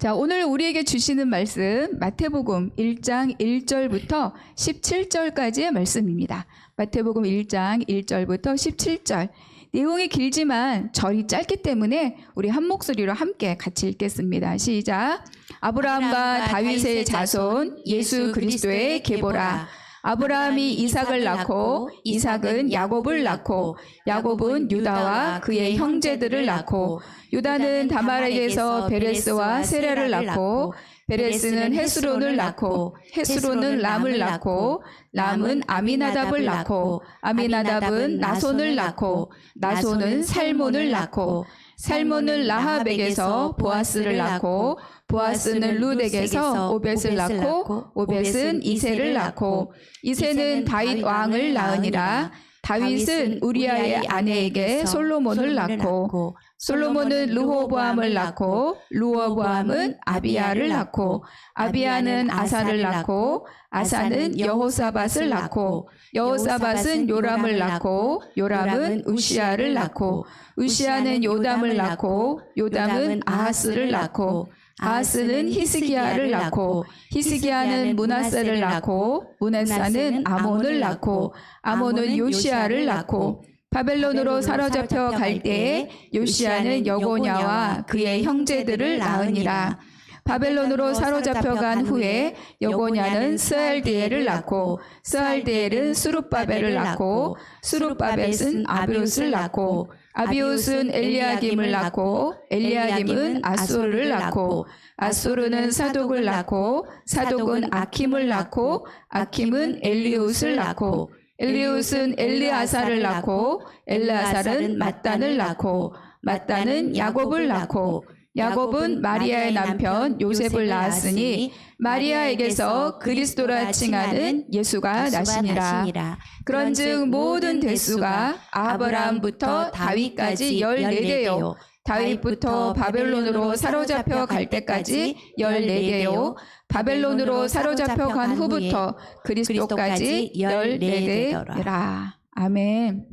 자, 오늘 우리에게 주시는 말씀 마태복음 1장 1절부터 17절까지의 말씀입니다. 마태복음 1장 1절부터 17절. 내용이 길지만 절이 짧기 때문에 우리 한 목소리로 함께 같이 읽겠습니다. 시작. 아브라함과 다윗의 자손 예수 그리스도의 계보라. 아브라함이 이삭을 낳고 이삭은 야곱을 낳고 야곱은 유다와 그의 형제들을 낳고 유다는 다말에게서 베레스와 세라를 낳고 베레스는 헤스론을 낳고 헤스론은 람을 낳고 람은 아미나답을 낳고 아미나답은 나손을 낳고 나손은 살몬을 낳고 살몬은 라합에게서 보아스를 낳고 보아스는 룻에게서 오벳을 낳고 오벳은 이새를 낳고 이새는 다윗 왕을 낳으니라. 다윗은 우리아의 아내에게 솔로몬을 낳고 솔로몬은 르호보암을 낳고 르호보암은 아비야를 낳고 아비야는 아사를 낳고 아사는 여호사밧을 낳고 여호사밧은 요람을 낳고 요람은 우시야를 낳고 우시야는 요담을 낳고 요담은 아하스를 낳고 아하스는 히스기야를 낳고 히스기야는 므낫세를 낳고 므낫사는 아몬을 낳고 아몬은 요시야를 낳고 바벨론으로 사로잡혀 갈 때에 요시야는 여고냐와 그의 형제들을 낳으니라. 바벨론으로 사로잡혀 간 후에 여고냐는 스알디엘을 낳고 스알디엘은 수룹바벨을 낳고 수룹바벨은 아비웃을 낳고 아비웃은 엘리야김을 낳고 엘리야김은 아수르를 낳고 아수르는 사독을 낳고 사독은 아킴을 낳고 아킴은 엘리웃을 낳고 엘리웃은 엘리아사를 낳고 엘리아사는 mat단을 낳고 mat단은 야곱을 낳고 야곱은 마리아의 남편 요셉을 낳았으니 마리아에게서 그리스도라 칭하는 예수가 나시니라. 그런즉 모든 대수가 아브라함부터 다윗까지 14대요 다윗부터 바벨론으로 사로잡혀 갈 때까지 14대요 바벨론으로 사로잡혀 간 후부터 그리스도까지 14대라. 아멘.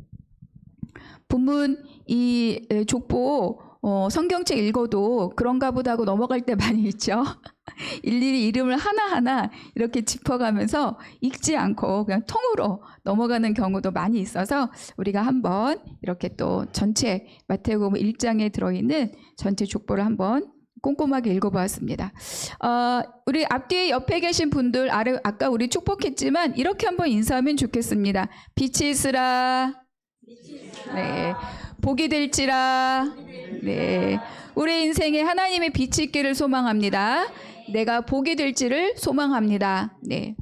본문 이 족보 성경책 읽어도 그런가 보다 하고 넘어갈 때 많이 있죠. 일일이 이름을 하나하나 이렇게 짚어가면서 읽지 않고 그냥 통으로 넘어가는 경우도 많이 있어서 우리가 한번 이렇게 또 전체 마태복음 1장에 들어있는 전체 족보를 한번 꼼꼼하게 읽어보았습니다. 우리 앞뒤에 옆에 계신 분들 아까 우리 축복했지만 이렇게 한번 인사하면 좋겠습니다. 빛이 있으라. 네. 복이 될지라. 네. 우리 인생에 하나님의 빛이 있기를 소망합니다. 내가 복이 될지를 소망합니다. 네.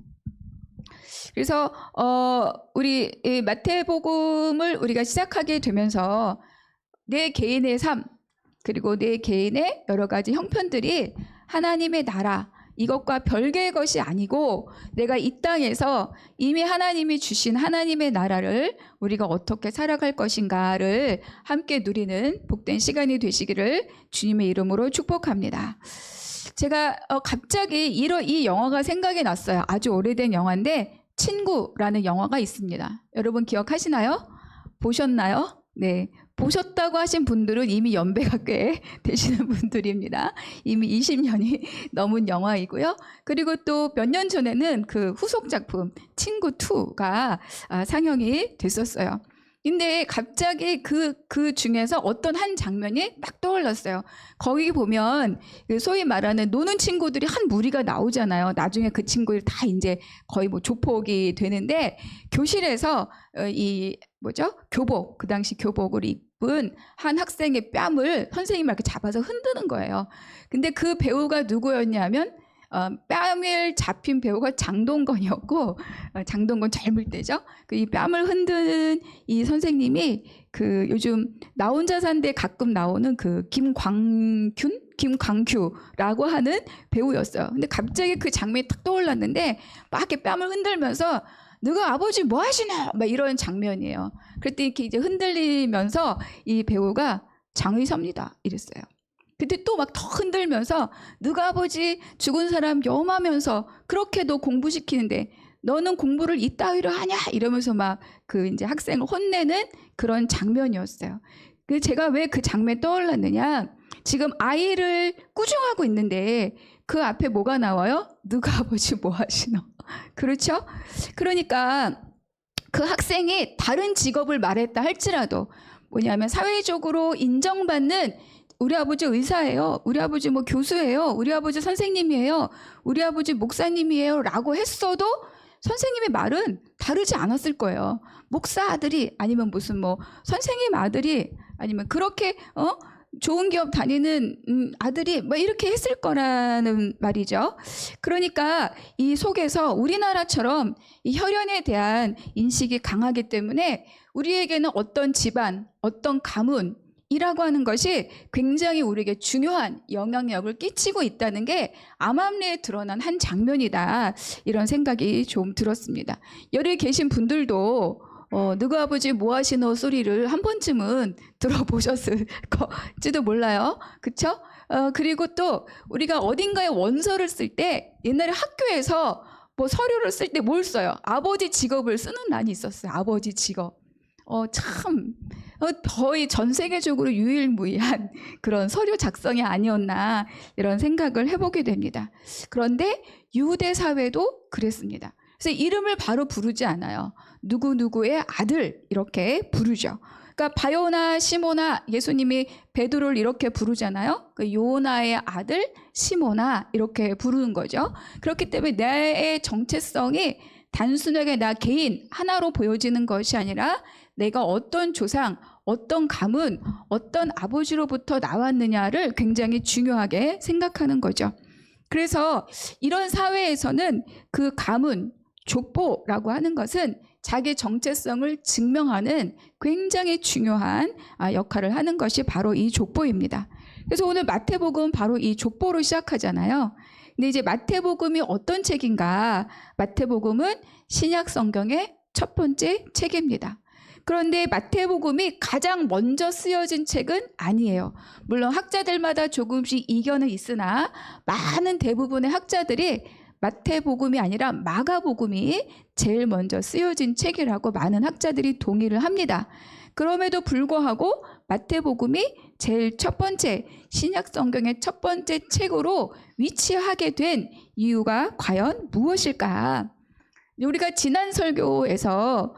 그래서 우리 이 마태복음을 우리가 시작하게 되면서 내 개인의 삶 그리고 내 개인의 여러 가지 형편들이 하나님의 나라 이것과 별개의 것이 아니고 내가 이 땅에서 이미 하나님이 주신 하나님의 나라를 우리가 어떻게 살아갈 것인가를 함께 누리는 복된 시간이 되시기를 주님의 이름으로 축복합니다. 제가 갑자기 이 영화가 생각이 났어요. 아주 오래된 영화인데 친구라는 영화가 있습니다. 여러분 기억하시나요? 보셨나요? 네. 보셨다고 하신 분들은 이미 연배가 꽤 되시는 분들입니다. 이미 20년이 넘은 영화이고요. 그리고 또 몇 년 전에는 그 후속 작품 친구 2가 상영이 됐었어요. 근데 갑자기 그 중에서 어떤 한 장면이 딱 떠올랐어요. 거기 보면 소위 말하는 노는 친구들이 한 무리가 나오잖아요. 나중에 그 친구들 다 이제 거의 뭐 조폭이 되는데 교실에서 교복, 그 당시 교복을 입은 한 학생의 뺨을 선생님이 이렇게 잡아서 흔드는 거예요. 근데 그 배우가 누구였냐면 뺨을 잡힌 배우가 장동건이었고 장동건 젊을 때죠. 이 뺨을 흔드는 이 선생님이 그 요즘 나 혼자 산데 가끔 나오는 그 김광규라고 하는 배우였어요. 근데 갑자기 그 장면이 딱 떠올랐는데 막 이렇게 뺨을 흔들면서 너가 아버지 뭐 하시나? 막 이런 장면이에요. 그랬더니 이렇게 이제 흔들리면서 이 배우가 장의사입니다. 이랬어요. 그때 또 막 더 흔들면서 너가 아버지 죽은 사람 염하면서 그렇게 너 공부시키는데 너는 공부를 이따위로 하냐? 이러면서 막 그 이제 학생을 혼내는 그런 장면이었어요. 제가 왜 그 장면이 떠올랐느냐? 지금 아이를 꾸중하고 있는데 그 앞에 뭐가 나와요? 너가 아버지 뭐 하시노? 그렇죠? 그러니까 그 학생이 다른 직업을 말했다 할지라도 뭐냐면 사회적으로 인정받는 우리 아버지 의사예요. 우리 아버지 뭐 교수예요. 우리 아버지 선생님이에요. 우리 아버지 목사님이에요. 라고 했어도 선생님의 말은 다르지 않았을 거예요. 목사 아들이 아니면 무슨 뭐 선생님 아들이 아니면 그렇게 좋은 기업 다니는 아들이 뭐 이렇게 했을 거라는 말이죠. 그러니까 이 속에서 우리나라처럼 이 혈연에 대한 인식이 강하기 때문에 우리에게는 어떤 집안, 어떤 가문이라고 하는 것이 굉장히 우리에게 중요한 영향력을 끼치고 있다는 게 암암리에 드러난 한 장면이다. 이런 생각이 좀 들었습니다. 여기 계신 분들도 너가 아버지 뭐 하시노 소리를 한 번쯤은 들어보셨을지도 몰라요. 그렇죠? 그리고 또 우리가 어딘가에 원서를 쓸 때 옛날에 학교에서 뭐 서류를 쓸 때 뭘 써요? 아버지 직업을 쓰는 난이 있었어요. 아버지 직업. 참 거의 전 세계적으로 유일무이한 그런 서류 작성이 아니었나 이런 생각을 해보게 됩니다. 그런데 유대 사회도 그랬습니다. 그래서 이름을 바로 부르지 않아요. 누구누구의 아들 이렇게 부르죠. 그러니까 바요나 시모나 예수님이 베드로를 이렇게 부르잖아요. 그 요나의 아들 시모나 이렇게 부르는 거죠. 그렇기 때문에 나의 정체성이 단순하게 나 개인 하나로 보여지는 것이 아니라 내가 어떤 조상, 어떤 가문, 어떤 아버지로부터 나왔느냐를 굉장히 중요하게 생각하는 거죠. 그래서 이런 사회에서는 그 가문, 족보라고 하는 것은 자기 정체성을 증명하는 굉장히 중요한 역할을 하는 것이 바로 이 족보입니다. 그래서 오늘 마태복음 바로 이 족보로 시작하잖아요. 근데 이제 마태복음이 어떤 책인가? 마태복음은 신약 성경의 첫 번째 책입니다. 그런데 마태복음이 가장 먼저 쓰여진 책은 아니에요. 물론 학자들마다 조금씩 이견은 있으나 많은 대부분의 학자들이 마태복음이 아니라 마가복음이 제일 먼저 쓰여진 책이라고 많은 학자들이 동의를 합니다. 그럼에도 불구하고 마태복음이 제일 첫 번째 신약 성경의 첫 번째 책으로 위치하게 된 이유가 과연 무엇일까? 우리가 지난 설교에서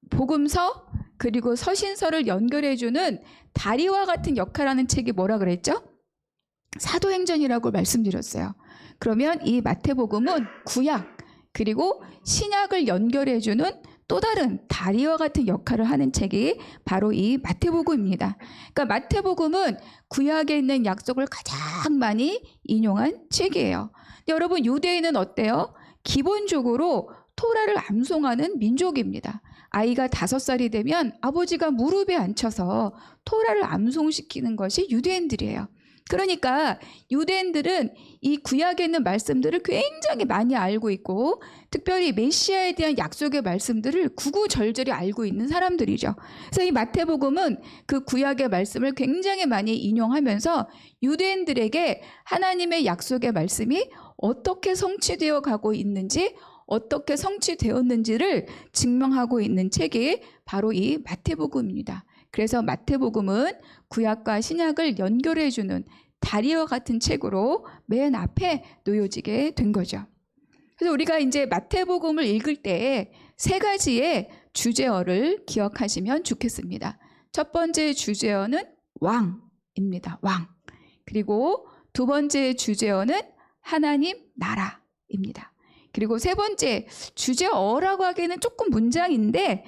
복음서 그리고 서신서를 연결해주는 다리와 같은 역할하는 책이 뭐라 그랬죠? 사도행전이라고 말씀드렸어요. 그러면 이 마태복음은 구약 그리고 신약을 연결해주는 또 다른 다리와 같은 역할을 하는 책이 바로 이 마태복음입니다. 그러니까 마태복음은 구약에 있는 약속을 가장 많이 인용한 책이에요. 근데 여러분 유대인은 어때요? 기본적으로 토라를 암송하는 민족입니다. 아이가 5살이 되면 아버지가 무릎에 앉혀서 토라를 암송시키는 것이 유대인들이에요. 그러니까 유대인들은 이 구약에 있는 말씀들을 굉장히 많이 알고 있고 특별히 메시아에 대한 약속의 말씀들을 구구절절히 알고 있는 사람들이죠. 그래서 이 마태복음은 그 구약의 말씀을 굉장히 많이 인용하면서 유대인들에게 하나님의 약속의 말씀이 어떻게 성취되어 가고 있는지 어떻게 성취되었는지를 증명하고 있는 책이 바로 이 마태복음입니다. 그래서 마태복음은 구약과 신약을 연결해주는 다리와 같은 책으로 맨 앞에 놓여지게 된 거죠. 그래서 우리가 이제 마태복음을 읽을 때 3가지의 주제어를 기억하시면 좋겠습니다. 첫 번째 주제어는 왕입니다. 왕. 그리고 2번째 주제어는 하나님 나라입니다. 그리고 3번째 주제어라고 하기에는 조금 문장인데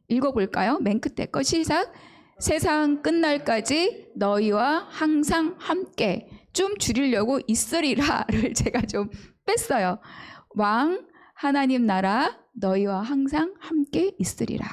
읽어볼까요? 맨 끝에 거 시작. 세상 끝날까지 너희와 항상 함께. 좀 줄이려고 있으리라를 제가 좀 뺐어요. 왕, 하나님 나라, 너희와 항상 함께 있으리라.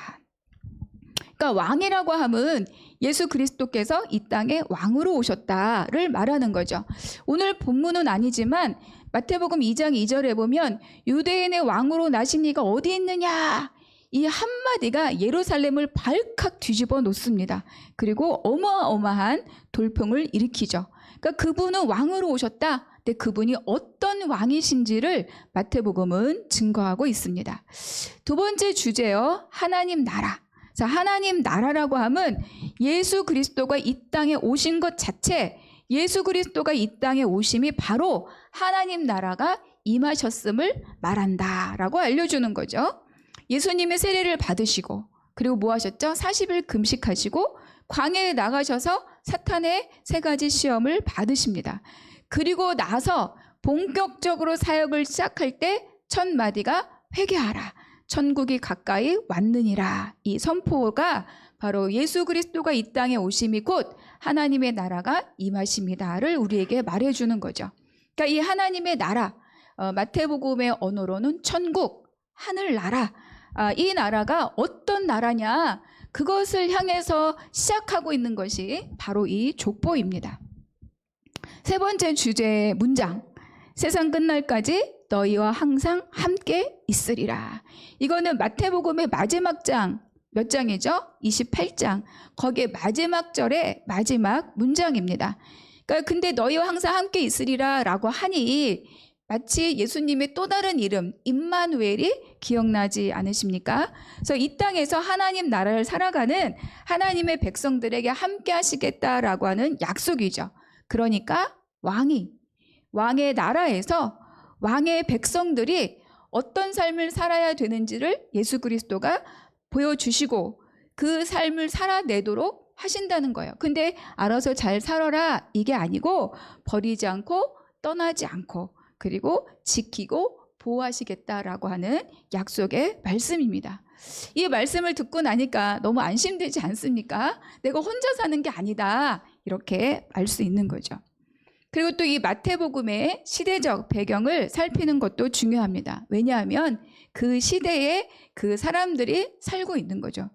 그러니까 왕이라고 하면 예수 그리스도께서 이 땅에 왕으로 오셨다를 말하는 거죠. 오늘 본문은 아니지만 마태복음 2장 2절에 보면 유대인의 왕으로 나신 이가 어디 있느냐? 이 한마디가 예루살렘을 발칵 뒤집어 놓습니다. 그리고 어마어마한 돌풍을 일으키죠. 그러니까 그분은 왕으로 오셨다. 근데 그분이 어떤 왕이신지를 마태복음은 증거하고 있습니다. 2번째 주제요. 하나님 나라. 자, 하나님 나라라고 하면 예수 그리스도가 이 땅에 오신 것 자체, 예수 그리스도가 이 땅에 오심이 바로 하나님 나라가 임하셨음을 말한다라고 알려주는 거죠. 예수님의 세례를 받으시고 그리고 뭐 하셨죠? 40일 금식하시고 광야에 나가셔서 사탄의 3가지 시험을 받으십니다. 그리고 나서 본격적으로 사역을 시작할 때 첫 마디가 회개하라. 천국이 가까이 왔느니라. 이 선포가 바로 예수 그리스도가 이 땅에 오심이 곧 하나님의 나라가 임하심이다를 우리에게 말해주는 거죠. 그러니까 이 하나님의 나라, 마태복음의 언어로는 천국, 하늘나라, 이 나라가 어떤 나라냐, 그것을 향해서 시작하고 있는 것이 바로 이 족보입니다. 3번째 주제의 문장, 세상 끝날까지 너희와 항상 함께 있으리라. 이거는 마태복음의 마지막 장, 몇 장이죠? 28장. 거기에 마지막 절의 마지막 문장입니다. 그러니까 근데 너희와 항상 함께 있으리라 라고 하니 마치 예수님의 또 다른 이름 임마누엘이 기억나지 않으십니까? 그래서 이 땅에서 하나님 나라를 살아가는 하나님의 백성들에게 함께 하시겠다라고 하는 약속이죠. 그러니까 왕의 나라에서 왕의 백성들이 어떤 삶을 살아야 되는지를 예수 그리스도가 보여주시고 그 삶을 살아내도록 하신다는 거예요. 근데 알아서 잘 살아라 이게 아니고 버리지 않고 떠나지 않고 그리고 지키고 보호하시겠다라고 하는 약속의 말씀입니다. 이 말씀을 듣고 나니까 너무 안심되지 않습니까? 내가 혼자 사는 게 아니다 이렇게 알 수 있는 거죠. 그리고 또 이 마태복음의 시대적 배경을 살피는 것도 중요합니다. 왜냐하면 그 시대에 그 사람들이 살고 있는 거죠.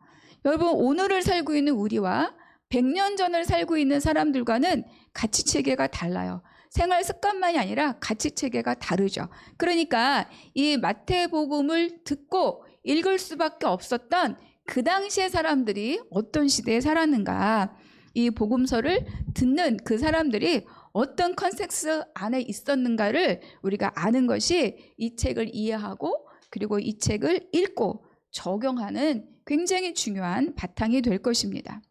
여러분 오늘을 살고 있는 우리와 100년 전을 살고 있는 사람들과는 가치체계가 달라요. 생활 습관만이 아니라 가치체계가 다르죠. 그러니까 이 마태복음을 듣고 읽을 수밖에 없었던 그 당시의 사람들이 어떤 시대에 살았는가, 이 복음서를 듣는 그 사람들이 어떤 컨텍스트 안에 있었는가를 우리가 아는 것이 이 책을 이해하고 그리고 이 책을 읽고 적용하는 굉장히 중요한 바탕이 될 것입니다.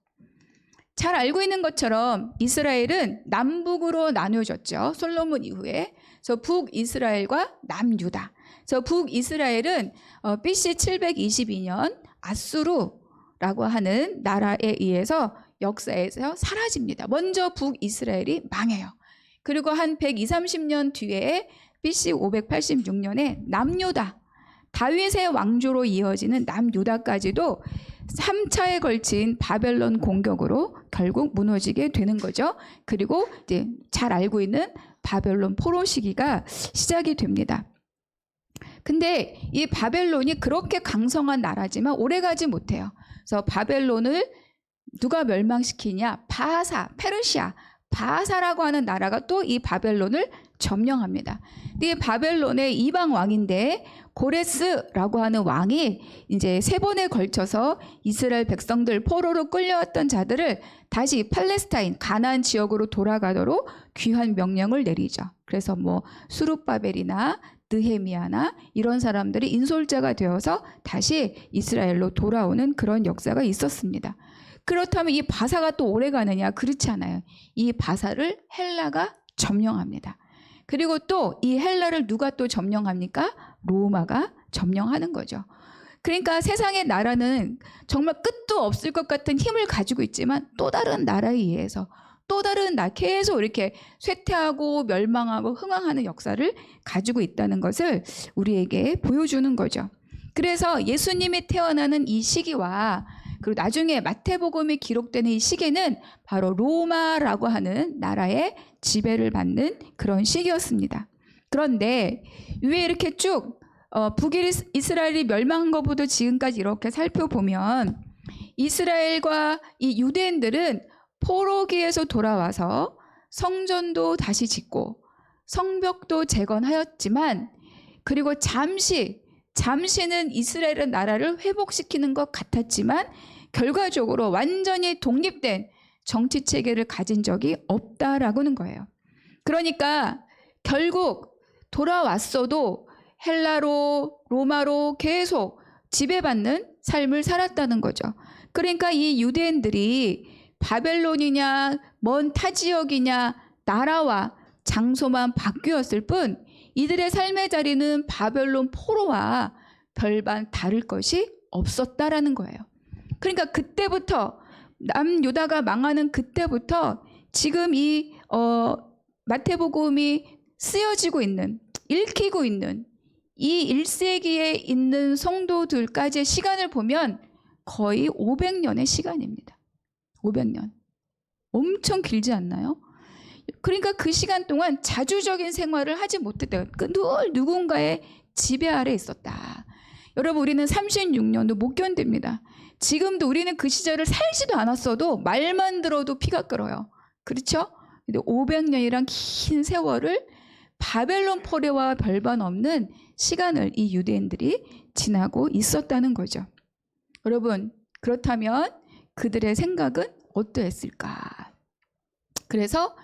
잘 알고 있는 것처럼 이스라엘은 남북으로 나뉘어졌죠. 솔로몬 이후에. 그래서 북이스라엘과 남유다. 그래서 북이스라엘은 BC 722년 아수르라고 하는 나라에 의해서 역사에서 사라집니다. 먼저 북이스라엘이 망해요. 그리고 한 120, 30년 뒤에 BC 586년에 남유다, 다윗의 왕조로 이어지는 남유다까지도 3차에 걸친 바벨론 공격으로 결국 무너지게 되는 거죠. 그리고 이제 잘 알고 있는 바벨론 포로 시기가 시작이 됩니다. 근데 이 바벨론이 그렇게 강성한 나라지만 오래가지 못해요. 그래서 바벨론을 누가 멸망시키냐? 바하사, 페르시아, 바하사라고 하는 나라가 또 이 바벨론을 점령합니다. 이 바벨론의 이방 왕인데 고레스라고 하는 왕이 이제 3번에 걸쳐서 이스라엘 백성들 포로로 끌려왔던 자들을 다시 팔레스타인 가나안 지역으로 돌아가도록 귀한 명령을 내리죠. 그래서 뭐 수룹바벨이나 느헤미야나 이런 사람들이 인솔자가 되어서 다시 이스라엘로 돌아오는 그런 역사가 있었습니다. 그렇다면 이 바사가 또 오래 가느냐? 그렇지 않아요. 이 바사를 헬라가 점령합니다. 그리고 또 이 헬라를 누가 또 점령합니까? 로마가 점령하는 거죠. 그러니까 세상의 나라는 정말 끝도 없을 것 같은 힘을 가지고 있지만 또 다른 나라에 의해서 또 다른 계속 이렇게 쇠퇴하고 멸망하고 흥황하는 역사를 가지고 있다는 것을 우리에게 보여주는 거죠. 그래서 예수님이 태어나는 이 시기와 그리고 나중에 마태복음이 기록되는 이 시기는 바로 로마라고 하는 나라의 지배를 받는 그런 시기였습니다. 그런데 왜 이렇게 쭉 북이스라엘이 멸망한 것부터 지금까지 이렇게 살펴보면 이스라엘과 이 유대인들은 포로기에서 돌아와서 성전도 다시 짓고 성벽도 재건하였지만 그리고 잠시는 이스라엘의 나라를 회복시키는 것 같았지만 결과적으로 완전히 독립된 정치 체계를 가진 적이 없다라고는 거예요. 그러니까 결국 돌아왔어도 헬라로 로마로 계속 지배받는 삶을 살았다는 거죠. 그러니까 이 유대인들이 바벨론이냐 먼 타 지역이냐 나라와 장소만 바뀌었을 뿐 이들의 삶의 자리는 바벨론 포로와 별반 다를 것이 없었다라는 거예요. 그러니까 그때부터 남유다가 망하는 그때부터 지금 이 마태복음이 쓰여지고 있는, 읽히고 있는 이 1세기에 있는 성도들까지의 시간을 보면 거의 500년의 시간입니다. 500년. 엄청 길지 않나요? 그러니까 그 시간 동안 자주적인 생활을 하지 못했다. 늘 누군가의 지배 아래 있었다. 여러분, 우리는 36년도 못 견딥니다. 지금도 우리는 그 시절을 살지도 않았어도 말만 들어도 피가 끓어요. 그렇죠? 근데 500년이란 긴 세월을 바벨론 포로와 별반 없는 시간을 이 유대인들이 지나고 있었다는 거죠. 여러분, 그렇다면 그들의 생각은 어떠했을까? 그래서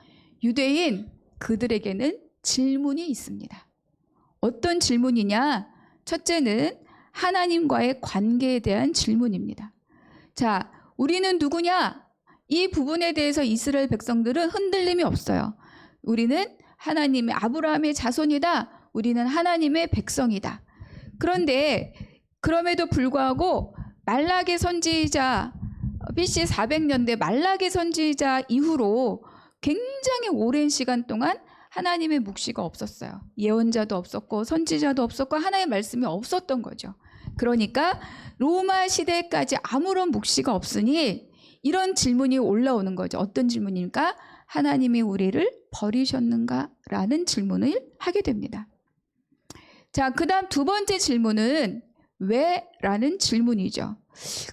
유대인 그들에게는 질문이 있습니다. 어떤 질문이냐? 첫째는 하나님과의 관계에 대한 질문입니다. 자, 우리는 누구냐? 이 부분에 대해서 이스라엘 백성들은 흔들림이 없어요. 우리는 하나님의 아브라함의 자손이다. 우리는 하나님의 백성이다. 그런데 그럼에도 불구하고 말라기 선지자 BC 400년대 말라기 선지자 이후로 굉장히 오랜 시간 동안 하나님의 묵시가 없었어요. 예언자도 없었고 선지자도 없었고 하나님의 말씀이 없었던 거죠. 그러니까 로마 시대까지 아무런 묵시가 없으니 이런 질문이 올라오는 거죠. 어떤 질문입니까? 하나님이 우리를 버리셨는가? 라는 질문을 하게 됩니다. 자, 그 다음 두 번째 질문은 왜? 라는 질문이죠.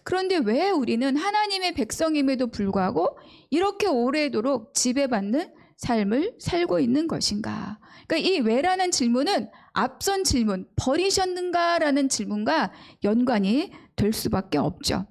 그런데 왜 우리는 하나님의 백성임에도 불구하고 이렇게 오래도록 지배받는 삶을 살고 있는 것인가? 그러니까 이 왜라는 질문은 앞선 질문, 버리셨는가? 라는 질문과 연관이 될 수밖에 없죠.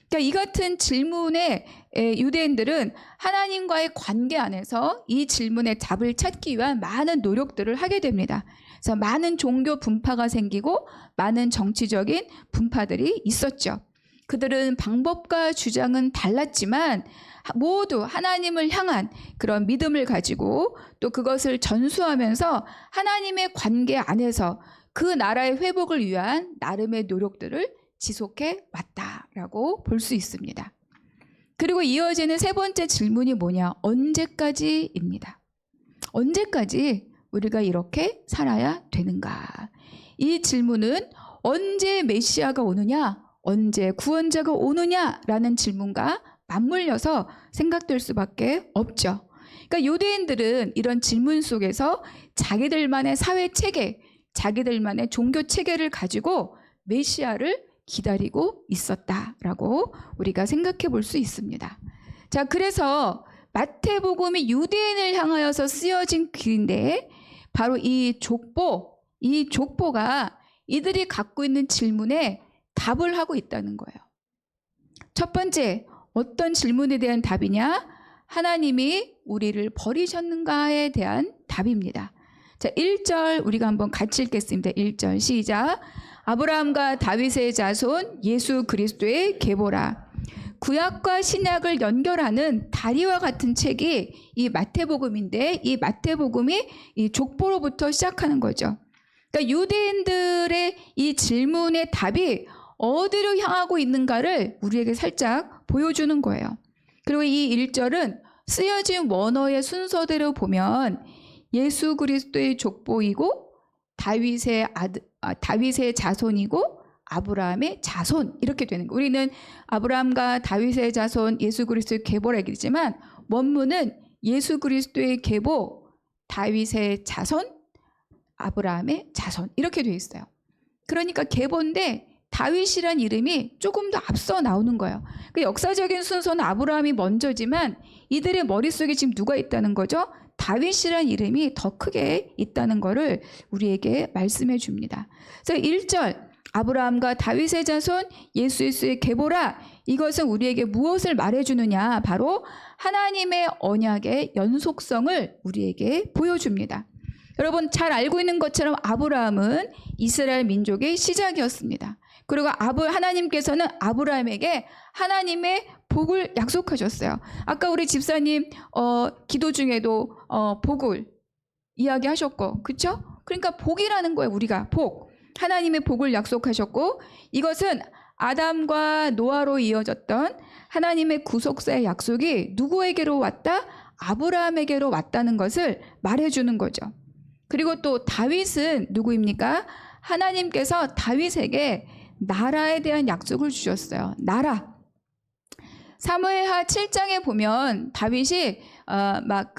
그러니까 이 같은 질문에 유대인들은 하나님과의 관계 안에서 이 질문의 답을 찾기 위한 많은 노력들을 하게 됩니다. 그래서 많은 종교 분파가 생기고 많은 정치적인 분파들이 있었죠. 그들은 방법과 주장은 달랐지만 모두 하나님을 향한 그런 믿음을 가지고 또 그것을 전수하면서 하나님의 관계 안에서 그 나라의 회복을 위한 나름의 노력들을 지속해 왔다라고 볼 수 있습니다. 그리고 이어지는 세 번째 질문이 뭐냐? 언제까지입니다. 언제까지 우리가 이렇게 살아야 되는가? 이 질문은 언제 메시아가 오느냐? 언제 구원자가 오느냐라는 질문과 맞물려서 생각될 수밖에 없죠. 그러니까 유대인들은 이런 질문 속에서 자기들만의 사회 체계, 자기들만의 종교 체계를 가지고 메시아를 기다리고 있었다라고 우리가 생각해 볼 수 있습니다. 자, 그래서 마태복음이 유대인을 향하여서 쓰여진 글인데 바로 이 족보가 이들이 갖고 있는 질문에 답을 하고 있다는 거예요. 첫 번째, 어떤 질문에 대한 답이냐? 하나님이 우리를 버리셨는가에 대한 답입니다. 자, 1절 우리가 한번 같이 읽겠습니다. 1절 시작. 아브라함과 다윗의 자손 예수 그리스도의 계보라. 구약과 신약을 연결하는 다리와 같은 책이 이 마태복음인데 이 마태복음이 이 족보로부터 시작하는 거죠. 그러니까 유대인들의 이 질문의 답이 어디로 향하고 있는가를 우리에게 살짝 보여주는 거예요. 그리고 이 1절은 쓰여진 원어의 순서대로 보면 예수 그리스도의 족보이고 다윗의 자손이고 아브라함의 자손 이렇게 되는 거예요. 우리는 아브라함과 다윗의 자손 예수 그리스도의 계보라 얘기했지만 원문은 예수 그리스도의 계보 다윗의 자손 아브라함의 자손 이렇게 되어 있어요. 그러니까 계보인데 다윗이란 이름이 조금 더 앞서 나오는 거예요. 그 역사적인 순서는 아브라함이 먼저지만 이들의 머릿속에 지금 누가 있다는 거죠? 다윗이란 이름이 더 크게 있다는 것을 우리에게 말씀해 줍니다. 그래서 1절 아브라함과 다윗의 자손 예수의 계보라. 이것은 우리에게 무엇을 말해주느냐? 바로 하나님의 언약의 연속성을 우리에게 보여줍니다. 여러분 잘 알고 있는 것처럼 아브라함은 이스라엘 민족의 시작이었습니다. 그리고 하나님께서는 아브라함에게 하나님의 복을 약속하셨어요. 아까 우리 집사님 기도 중에도 복을 이야기하셨고, 그렇죠? 그러니까 복이라는 거예요. 우리가 복, 하나님의 복을 약속하셨고, 이것은 아담과 노아로 이어졌던 하나님의 구속사의 약속이 누구에게로 왔다? 아브라함에게로 왔다는 것을 말해주는 거죠. 그리고 또 다윗은 누구입니까? 하나님께서 다윗에게 나라에 대한 약속을 주셨어요. 나라. 사무엘하 7장에 보면 다윗이 막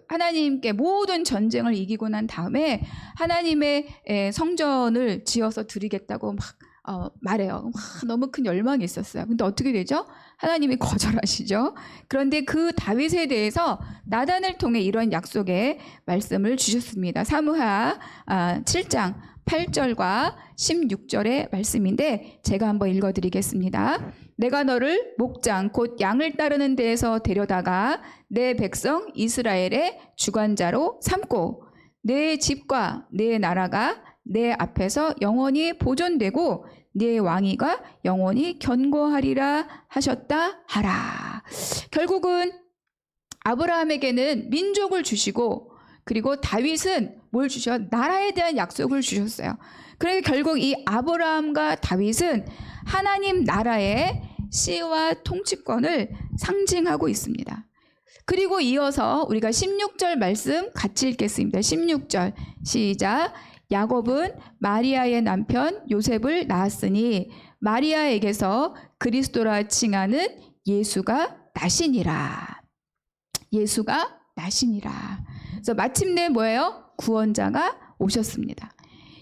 하나님께 모든 전쟁을 이기고 난 다음에 하나님의 성전을 지어서 드리겠다고 막 말해요. 너무 큰 열망이 있었어요. 근데 어떻게 되죠? 하나님이 거절하시죠. 그런데 그 다윗에 대해서 나단을 통해 이런 약속의 말씀을 주셨습니다. 사무하 7장 8절과 16절의 말씀인데 제가 한번 읽어드리겠습니다. 내가 너를 목장 곧 양을 따르는 데에서 데려다가 내 백성 이스라엘의 주관자로 삼고 내 집과 내 나라가 내 앞에서 영원히 보존되고 네 왕위가 영원히 견고하리라 하셨다 하라. 결국은 아브라함에게는 민족을 주시고 그리고 다윗은 뭘 주셔? 나라에 대한 약속을 주셨어요. 그래서 결국 이 아브라함과 다윗은 하나님 나라의 씨와 통치권을 상징하고 있습니다. 그리고 이어서 우리가 16절 말씀 같이 읽겠습니다. 16절 시작. 야곱은 마리아의 남편 요셉을 낳았으니 마리아에게서 그리스도라 칭하는 예수가 나시니라. 예수가 나시니라. 그래서 마침내 뭐예요? 구원자가 오셨습니다.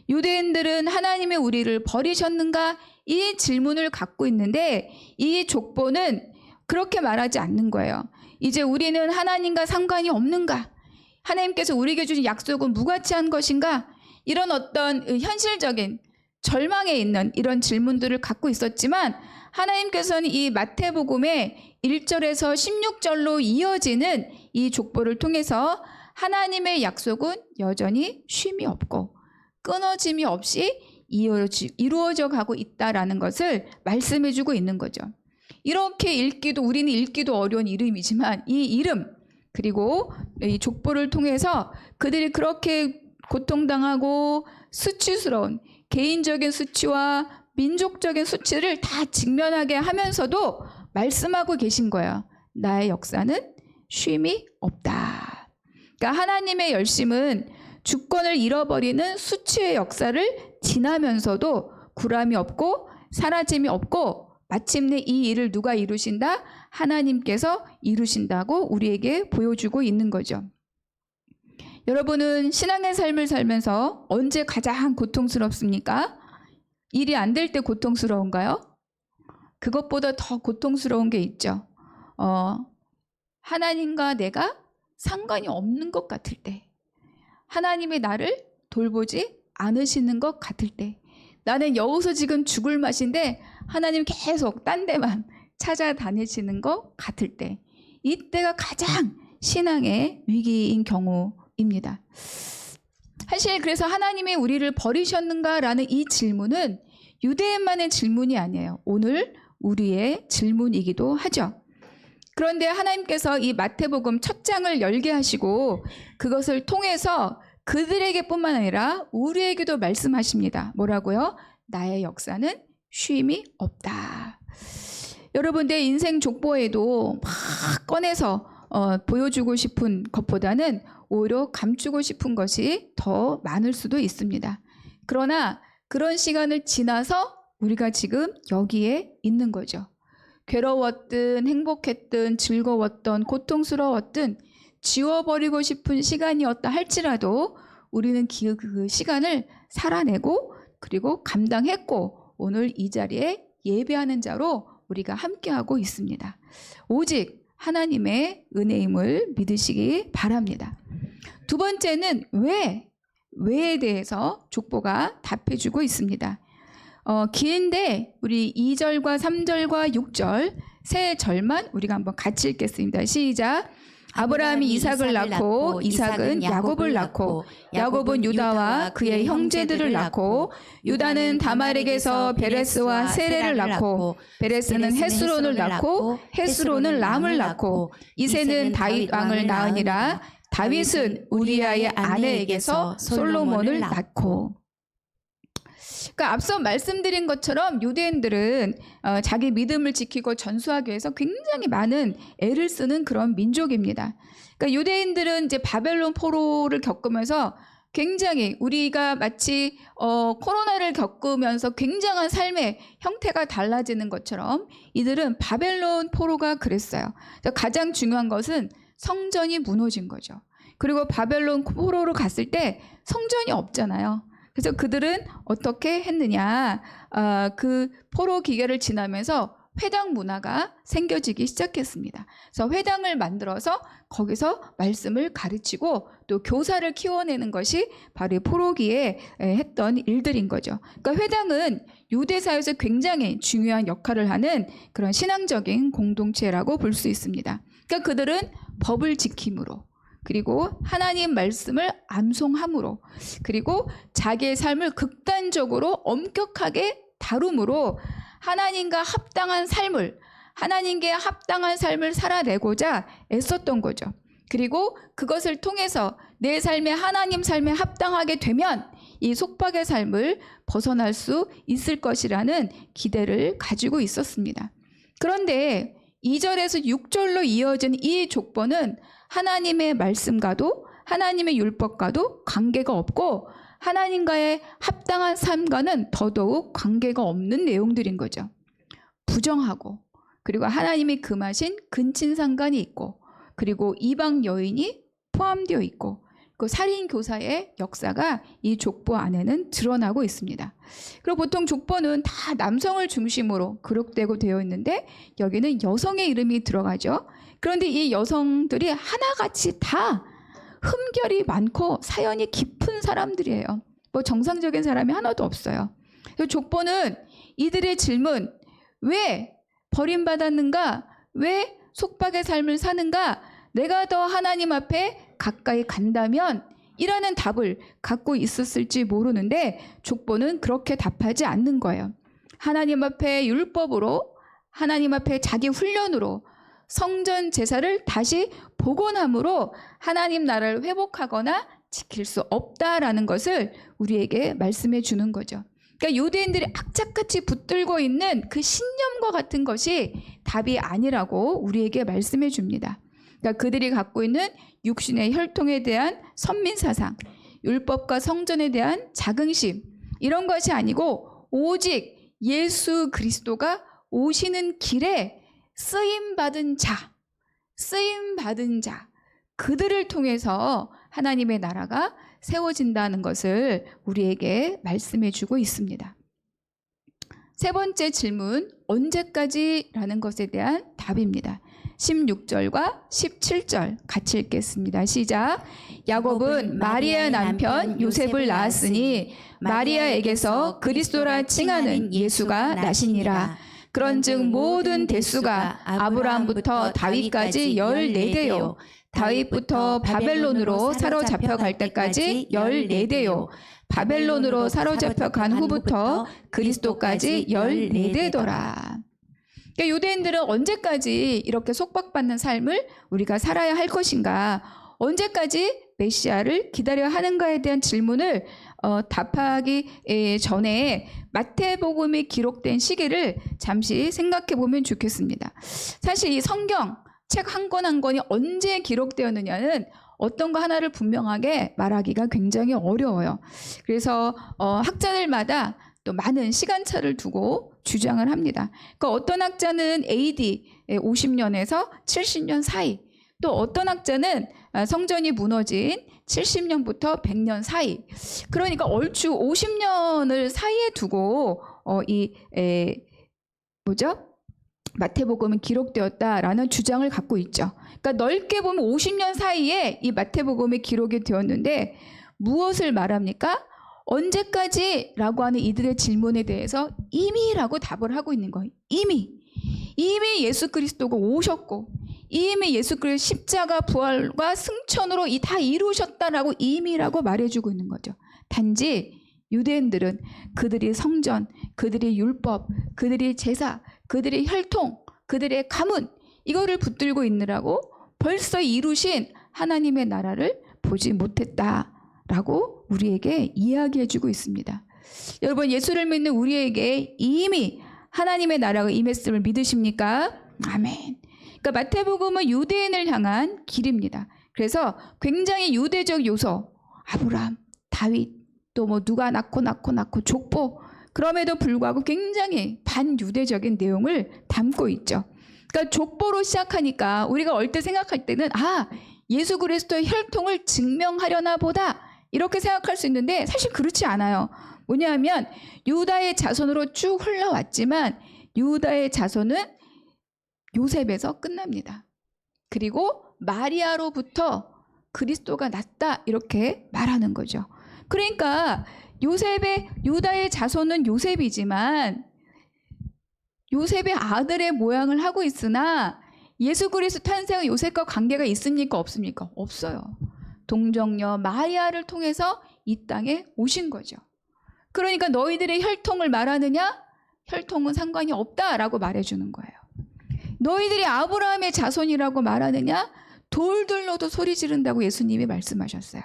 유대인들은 하나님의 우리를 버리셨는가? 이 질문을 갖고 있는데 이 족보는 그렇게 말하지 않는 거예요. 이제 우리는 하나님과 상관이 없는가? 하나님께서 우리에게 주신 약속은 무가치한 것인가? 이런 어떤 현실적인 절망에 있는 이런 질문들을 갖고 있었지만 하나님께서는 이 마태복음의 1절에서 16절로 이어지는 이 족보를 통해서 하나님의 약속은 여전히 쉼이 없고 끊어짐이 없이 이루어져 가고 있다라는 것을 말씀해 주고 있는 거죠. 이렇게 우리는 읽기도 어려운 이름이지만 이 이름 그리고 이 족보를 통해서 그들이 그렇게 고통당하고 수치스러운 개인적인 수치와 민족적인 수치를 다 직면하게 하면서도 말씀하고 계신 거예요. 나의 역사는 쉼이 없다. 그러니까 하나님의 열심은 주권을 잃어버리는 수치의 역사를 지나면서도 굴함이 없고 사라짐이 없고 마침내 이 일을 누가 이루신다? 하나님께서 이루신다고 우리에게 보여주고 있는 거죠. 여러분은 신앙의 삶을 살면서 언제 가장 고통스럽습니까? 일이 안 될 때 고통스러운가요? 그것보다 더 고통스러운 게 있죠. 하나님과 내가 상관이 없는 것 같을 때, 하나님이 나를 돌보지 않으시는 것 같을 때, 나는 여기서 지금 죽을 맛인데 하나님 계속 딴 데만 찾아다니시는 것 같을 때, 이때가 가장 신앙의 위기인 경우입니다. 사실 그래서 하나님이 우리를 버리셨는가라는 이 질문은 유대인만의 질문이 아니에요. 오늘 우리의 질문이기도 하죠. 그런데 하나님께서 이 마태복음 첫 장을 열게 하시고 그것을 통해서 그들에게뿐만 아니라 우리에게도 말씀하십니다. 뭐라고요? 나의 역사는 쉼이 없다. 여러분, 내 인생 족보에도 막 꺼내서 보여주고 싶은 것보다는 오히려 감추고 싶은 것이 더 많을 수도 있습니다. 그러나 그런 시간을 지나서 우리가 지금 여기에 있는 거죠. 괴로웠든 행복했든 즐거웠던 고통스러웠든 지워버리고 싶은 시간이었다 할지라도 우리는 그 시간을 살아내고 그리고 감당했고 오늘 이 자리에 예배하는 자로 우리가 함께하고 있습니다. 오직 하나님의 은혜임을 믿으시기 바랍니다. 두 번째는 왜에 대해서 족보가 답해주고 있습니다. 긴데 우리 2절과 3절과 6절 세 절만 우리가 한번 같이 읽겠습니다. 시작. 아브라함이 이삭을 낳고 이삭은 야곱을 낳고 야곱은 유다와 그의 형제들을 낳고 유다는 다말에게서 베레스와 세레를 낳고 베레스는 헤스론을 낳고 헤스론은 람을 낳고 이새는 다윗 왕을 낳으니라. 다윗은 우리아의 아내에게서 솔로몬을 낳고. 그러니까 앞서 말씀드린 것처럼 유대인들은 자기 믿음을 지키고 전수하기 위해서 굉장히 많은 애를 쓰는 그런 민족입니다. 그러니까 유대인들은 이제 바벨론 포로를 겪으면서 굉장히 우리가 마치 코로나를 겪으면서 굉장한 삶의 형태가 달라지는 것처럼 이들은 바벨론 포로가 그랬어요. 가장 중요한 것은 성전이 무너진 거죠. 그리고 바벨론 포로로 갔을 때 성전이 없잖아요. 그래서 그들은 어떻게 했느냐, 그 포로 기계를 지나면서 회당 문화가 생겨지기 시작했습니다. 그래서 회당을 만들어서 거기서 말씀을 가르치고 또 교사를 키워내는 것이 바로 포로기에 했던 일들인 거죠. 그러니까 회당은 유대사회에서 굉장히 중요한 역할을 하는 그런 신앙적인 공동체라고 볼 수 있습니다. 그러니까 그들은 법을 지킴으로, 그리고 하나님 말씀을 암송함으로, 그리고 자기의 삶을 극단적으로 엄격하게 다룸으로 하나님께 합당한 삶을 살아내고자 애썼던 거죠. 그리고 그것을 통해서 내 삶에 하나님 삶에 합당하게 되면 이 속박의 삶을 벗어날 수 있을 것이라는 기대를 가지고 있었습니다. 그런데 2절에서 6절로 이어진 이 족보는 하나님의 말씀과도 하나님의 율법과도 관계가 없고 하나님과의 합당한 삶과는 더더욱 관계가 없는 내용들인 거죠. 부정하고, 그리고 하나님이 금하신 근친상간이 있고, 그리고 이방 여인이 포함되어 있고, 그 살인 교사의 역사가 이 족보 안에는 드러나고 있습니다. 그리고 보통 족보는 다 남성을 중심으로 기록되고 되어 있는데 여기는 여성의 이름이 들어가죠. 그런데 이 여성들이 하나같이 다 흠결이 많고 사연이 깊은 사람들이에요. 뭐 정상적인 사람이 하나도 없어요. 족보는 이들의 질문, 왜 버림받았는가? 왜 속박의 삶을 사는가? 내가 더 하나님 앞에 가까이 간다면 이라는 답을 갖고 있었을지 모르는데 족보는 그렇게 답하지 않는 거예요. 하나님 앞에 율법으로, 하나님 앞에 자기 훈련으로 성전 제사를 다시 복원함으로 하나님 나라를 회복하거나 지킬 수 없다라는 것을 우리에게 말씀해 주는 거죠. 그러니까 유대인들이 악착같이 붙들고 있는 그 신념과 같은 것이 답이 아니라고 우리에게 말씀해 줍니다. 그러니까 그들이 갖고 있는 육신의 혈통에 대한 선민사상, 율법과 성전에 대한 자긍심, 이런 것이 아니고 오직 예수 그리스도가 오시는 길에 쓰임받은 자, 그들을 통해서 하나님의 나라가 세워진다는 것을 우리에게 말씀해 주고 있습니다. 세 번째 질문, 언제까지라는 것에 대한 답입니다. 16절과 17절 같이 읽겠습니다. 시작. 야곱은 마리아 남편 요셉을 낳았으니 마리아에게서 그리스도라 칭하는 예수가 나시니라. 그런즉 모든 대수가 아브라함부터 다윗까지 14대요. 다윗부터 바벨론으로 사로잡혀 갈 때까지 14대요. 바벨론으로 사로잡혀 간 후부터 그리스도까지 14대더라. 그러니까 유대인들은 언제까지 이렇게 속박받는 삶을 우리가 살아야 할 것인가, 언제까지 메시아를 기다려야 하는가에 대한 질문을 답하기 전에 마태복음이 기록된 시기를 잠시 생각해 보면 좋겠습니다. 사실 이 성경 책 한 권 한 권이 언제 기록되었느냐는 어떤 거 하나를 분명하게 말하기가 굉장히 어려워요. 그래서 학자들마다 또 많은 시간차를 두고 주장을 합니다. 그러니까 어떤 학자는 AD 50년에서 70년 사이, 또 어떤 학자는 성전이 무너진 70년부터 100년 사이, 그러니까 얼추 50년을 사이에 두고 마태복음은 기록되었다라는 주장을 갖고 있죠. 그러니까 넓게 보면 50년 사이에 이 마태복음이 기록이 되었는데 무엇을 말합니까? 언제까지라고 하는 이들의 질문에 대해서 이미라고 답을 하고 있는 거예요. 이미 예수 그리스도가 오셨고 이미 예수 그리스도 십자가 부활과 승천으로 다 이루셨다라고 이미라고 말해주고 있는 거죠. 단지 유대인들은 그들이 성전, 그들이 율법, 그들이 제사, 그들의 혈통, 그들의 가문 이거를 붙들고 있느라고 벌써 이루신 하나님의 나라를 보지 못했다라고 우리에게 이야기해주고 있습니다. 여러분, 예수를 믿는 우리에게 이미 하나님의 나라가 임했음을 믿으십니까? 아멘. 그러니까 마태복음은 유대인을 향한 길입니다. 그래서 굉장히 유대적 요소, 아브라함, 다윗, 또 뭐 누가 낳고 족보, 그럼에도 불구하고 굉장히 반유대적인 내용을 담고 있죠. 그러니까 족보로 시작하니까 우리가 얼핏 생각할 때는 예수 그리스도의 혈통을 증명하려나 보다 이렇게 생각할 수 있는데 사실 그렇지 않아요. 뭐냐면 유다의 자손으로 쭉 흘러왔지만 유다의 자손은 요셉에서 끝납니다. 그리고 마리아로부터 그리스도가 났다 이렇게 말하는 거죠. 그러니까 유다의 자손은 요셉이지만 요셉의 아들의 모양을 하고 있으나 예수 그리스도 탄생은 요셉과 관계가 있습니까? 없습니까? 없어요. 동정녀 마리아를 통해서 이 땅에 오신 거죠. 그러니까 너희들의 혈통을 말하느냐? 혈통은 상관이 없다라고 말해주는 거예요. 너희들이 아브라함의 자손이라고 말하느냐? 돌들로도 소리 지른다고 예수님이 말씀하셨어요.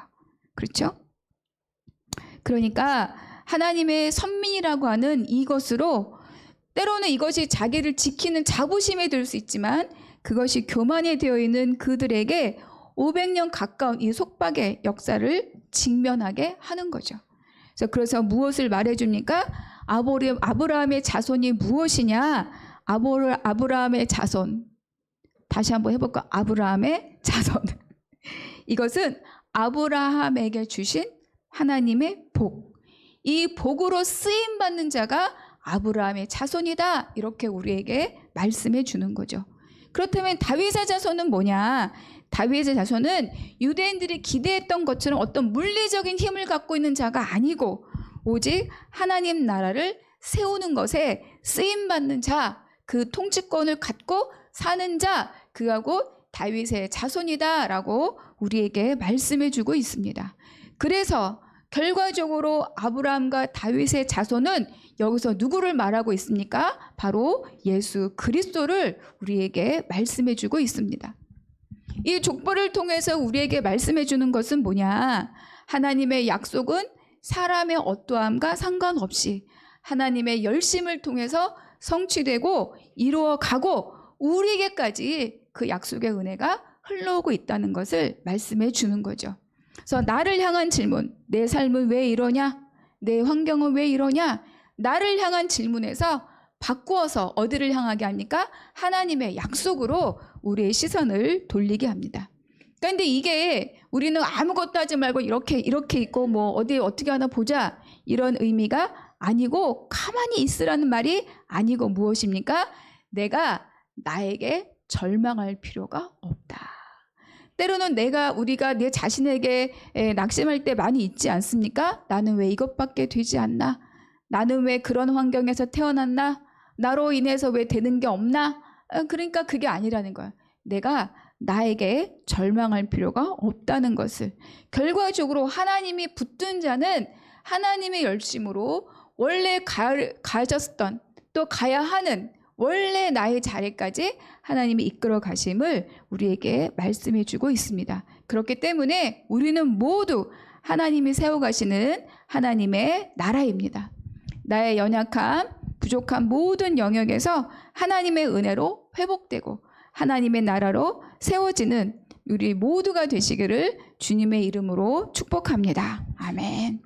그렇죠? 그러니까 하나님의 선민이라고 하는 이것으로 때로는 이것이 자기를 지키는 자부심이 들 수 있지만 그것이 교만이 되어 있는 그들에게 500년 가까운 이 속박의 역사를 직면하게 하는 거죠. 그래서 무엇을 말해줍니까? 아브라함의 자손이 무엇이냐? 아브라함의 자손. 다시 한번 해볼까? 아브라함의 자손. 이것은 아브라함에게 주신 하나님의 복. 이 복으로 쓰임받는 자가 아브라함의 자손이다. 이렇게 우리에게 말씀해 주는 거죠. 그렇다면 다윗의 자손은 뭐냐? 다윗의 자손은 유대인들이 기대했던 것처럼 어떤 물리적인 힘을 갖고 있는 자가 아니고 오직 하나님 나라를 세우는 것에 쓰임받는 자, 그 통치권을 갖고 사는 자, 그하고 다윗의 자손이다라고 우리에게 말씀해 주고 있습니다. 그래서 결과적으로 아브라함과 다윗의 자손은 여기서 누구를 말하고 있습니까? 바로 예수 그리스도를 우리에게 말씀해 주고 있습니다. 이 족보를 통해서 우리에게 말씀해 주는 것은 뭐냐? 하나님의 약속은 사람의 어떠함과 상관없이 하나님의 열심을 통해서 성취되고 이루어가고 우리에게까지 그 약속의 은혜가 흘러오고 있다는 것을 말씀해 주는 거죠. 그래서 나를 향한 질문, 내 삶은 왜 이러냐? 내 환경은 왜 이러냐? 나를 향한 질문에서 바꾸어서 어디를 향하게 합니까? 하나님의 약속으로 우리의 시선을 돌리게 합니다. 그런데 이게 우리는 아무것도 하지 말고 이렇게 있고 뭐 어디 어떻게 하나 보자 이런 의미가 아니고 가만히 있으라는 말이 아니고 무엇입니까? 내가 나에게 절망할 필요가 없다. 때로는 우리가 내 자신에게 낙심할 때 많이 있지 않습니까? 나는 왜 이것밖에 되지 않나? 나는 왜 그런 환경에서 태어났나? 나로 인해서 왜 되는 게 없나? 그러니까 그게 아니라는 거야. 내가 나에게 절망할 필요가 없다는 것을. 결과적으로 하나님이 붙든 자는 하나님의 열심으로 원래 가졌던 또 가야 하는 원래 나의 자리까지 하나님이 이끌어 가심을 우리에게 말씀해 주고 있습니다. 그렇기 때문에 우리는 모두 하나님이 세워 가시는 하나님의 나라입니다. 나의 연약함, 부족한 모든 영역에서 하나님의 은혜로 회복되고 하나님의 나라로 세워지는 우리 모두가 되시기를 주님의 이름으로 축복합니다. 아멘.